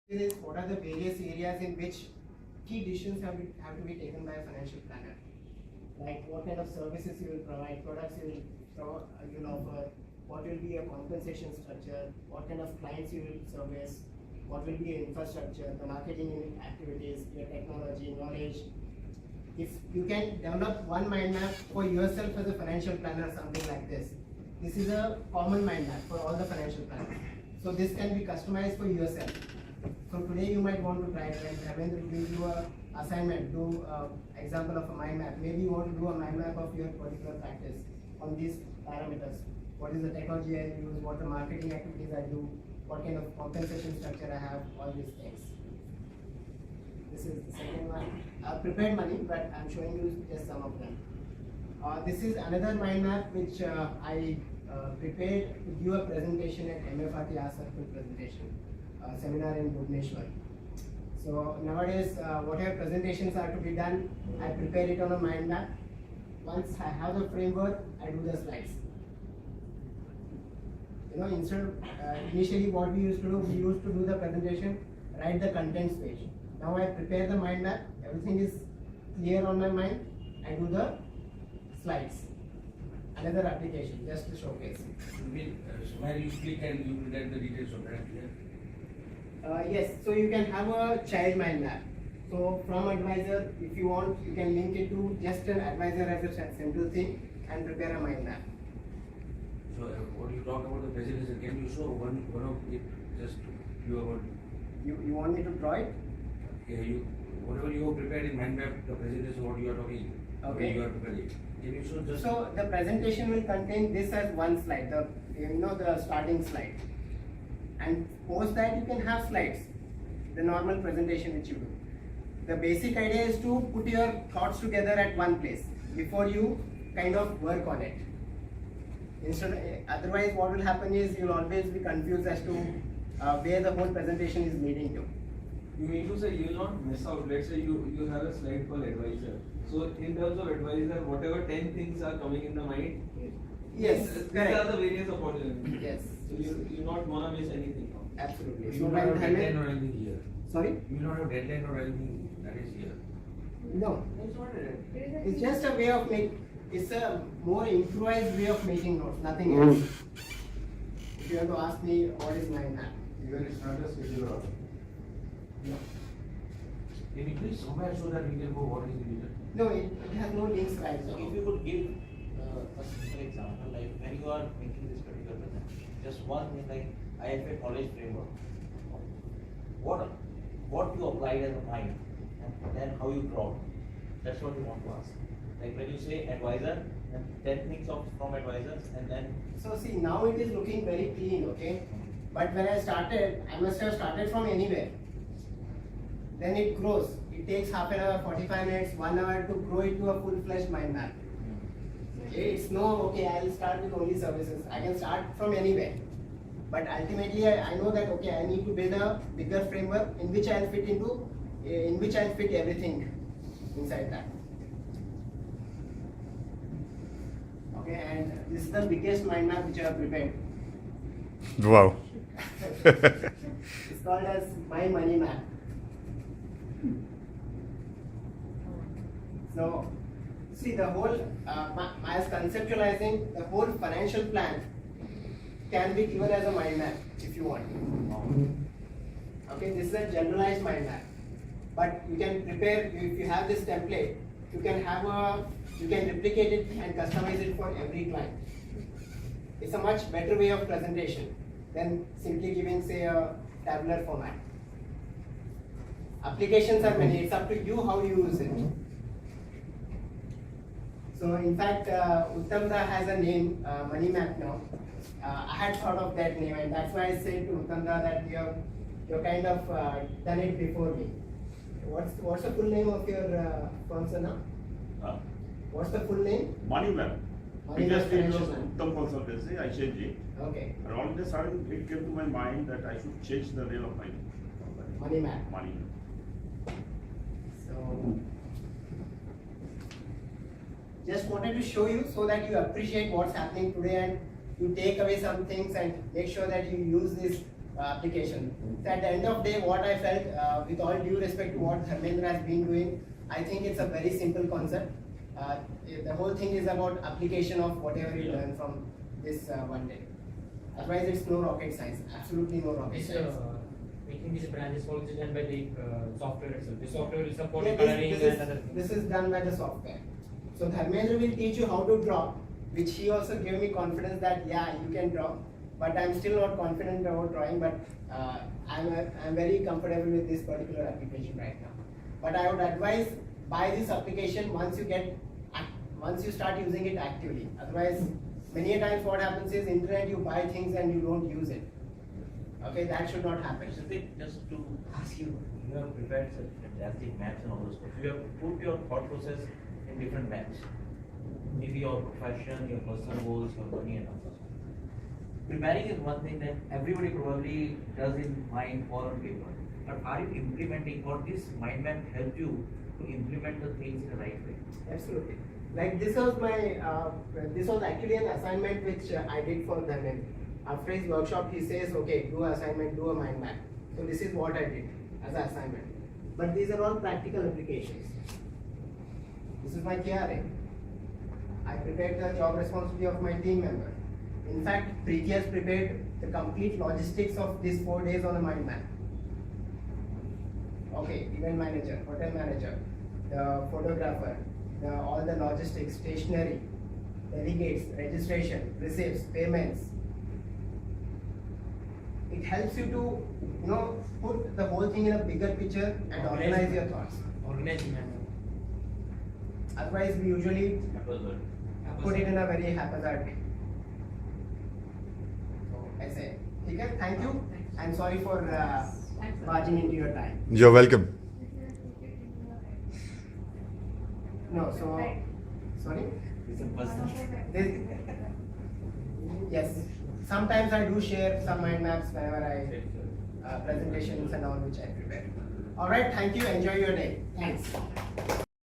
Is what are the various areas in which key decisions have to be taken by a financial planner? Like what kind of services you will provide, products you'll offer, what will be a compensation structure, what kind of clients you will service, what will be your infrastructure, the marketing activities, your technology, knowledge. If you can develop one mind map for yourself as a financial planner, something like this. This is a common mind map for all the financial planners. So this can be customized for yourself. So today you might want to try it, and Ravindra will do a assignment, do example of a mind map. Maybe you want to do a mind map of your particular practice on these parameters. What is the technology I use, what the marketing activities I do, what kind of compensation structure I have, all these things. This is the second one. Prepared money, but I'm showing you just some of them. This is another mind map which I prepared to give a presentation at MFRT Circle presentation. Seminar in Bhubaneswar. So nowadays, whatever presentations are to be done, I prepare it on a mind map. Once I have the framework, I do the slides. You know, instead of initially what we used to do the presentation, write the contents page. Now I prepare the mind map. Everything is clear on my mind. I do the slides. Another application just to showcase. Where you click and you will get the details of that. Yes, so you can have a child mind map. So from advisor, if you want, you can link it to just an advisor as a central thing and prepare a mind map. So what you talk about the presentation, can you show one of it? Just you about. You want me to draw it? Yeah, whatever you have prepared in mind map, the presentation what you are talking. Okay. You are preparing. Can you show just? So the presentation will contain this as one slide. The starting slide. And post that you can have slides, the normal presentation which you do. The basic idea is to put your thoughts together at one place before you kind of work on it. Otherwise what will happen is you'll always be confused as to where the whole presentation is leading to. You mean to say you will not miss out. Let's say you have a slide called advisor. So in terms of advisor, whatever 10 things are coming in the mind, Yes, these correct. are the various opportunities. Yes. So you're not gonna miss anything. Absolutely. You So will not have when deadline or anything here. sorry? You will not have deadline or anything that is here. No. That's not it. It's just a way of it's a more improvised way of making notes, nothing else. If you have to ask me what is my map. Even it's not a schedule order. No. Can you please somewhere so that we can go what is the reason? No, it has no links right So now. if you could give a simple example, like when you are making this particular presentation, just one thing like IFA knowledge framework, what you applied as a mind, and then how you draw. That's what you want to ask. Like when you say advisor, and 10 things from advisors, and then So see, now it is looking very clean, okay? But when I started, I must have started from anywhere. Then it grows. It takes half an hour, 45 minutes, 1 hour to grow into a full-fledged mind map. Okay, it's okay, I'll start with only services. I can start from anywhere. But ultimately, I know that, okay, I need to build a bigger framework in which I'll fit everything inside that. Okay, and this is the biggest mind map which I have prepared. Wow. It's called as My Money Map. So, see the whole, as conceptualizing the whole financial plan can be given as a mind map if you want. Okay, this is a generalized mind map. But you can prepare, if you have this template, you can replicate it and customize it for every client. It's a much better way of presentation than simply giving, say, a tabular format. Applications are many, it's up to you how you use it. So in fact, Uttamda has a name, Money Map now. I had thought of that name, and that's why I said to Uttamda that you've kind of done it before me. What's the full name of your firm, sir, now? What's the full name? Money map. Money Map Previously it was Financial Plan. Uttam Consultancy, I changed it. Okay, And all of a sudden it came to my mind that I should change the name of my company. Money Map. Money map. So, just wanted to show you so that you appreciate what's happening today and you take away some things and make sure that you use this application. So at the end of the day, what I felt, with all due respect to what Dharmendra has been doing, I think it's a very simple concept. The whole thing is about application of whatever you learn from this one day. Otherwise, it's no rocket science. Absolutely no rocket This science. making these branches also done by the software itself. The software will support Yeah, coloring this and other is, things. this is done by the software. So Dharmendra will teach you how to draw, which he also gave me confidence that yeah, you can draw. But I'm still not confident about drawing, but I'm very comfortable with this particular application right now. But I would advise buy this application once you start using it actively. Otherwise, many a times what happens is internet you buy things and you don't use it. Okay, that should not happen. Just to ask you, you have prepared such fantastic maps and all those stuff. You have put your thought process in different maps. Maybe your profession, your personal goals, your money and all those. Preparing is one thing that everybody probably does in mind or on paper. But are you implementing, or this mind map help you to implement the things in the right way? Absolutely. Like this was my, this was actually an assignment which I did for Dharmendra. After his workshop, he says, okay, do an assignment, do a mind map. So this is what I did as an assignment. But these are all practical applications. This is my KRA. I prepared the job responsibility of my team member. In fact, Preeti has prepared the complete logistics of these 4 days on a mind map. Okay, event manager, hotel manager, the photographer, all the logistics, stationery, delegates, registration, receipts, payments. It helps you to, put the whole thing in a bigger picture and organize your thoughts. Organizing manner. Otherwise, we usually put it in a very haphazard way. So I say, okay, thank you. I'm sorry for barging into your time. You're welcome. No, so sorry. It's a personal. Yes, sometimes I do share some mind maps whenever I presentations and all which I prepare. All right, thank you. Enjoy your day. Thanks.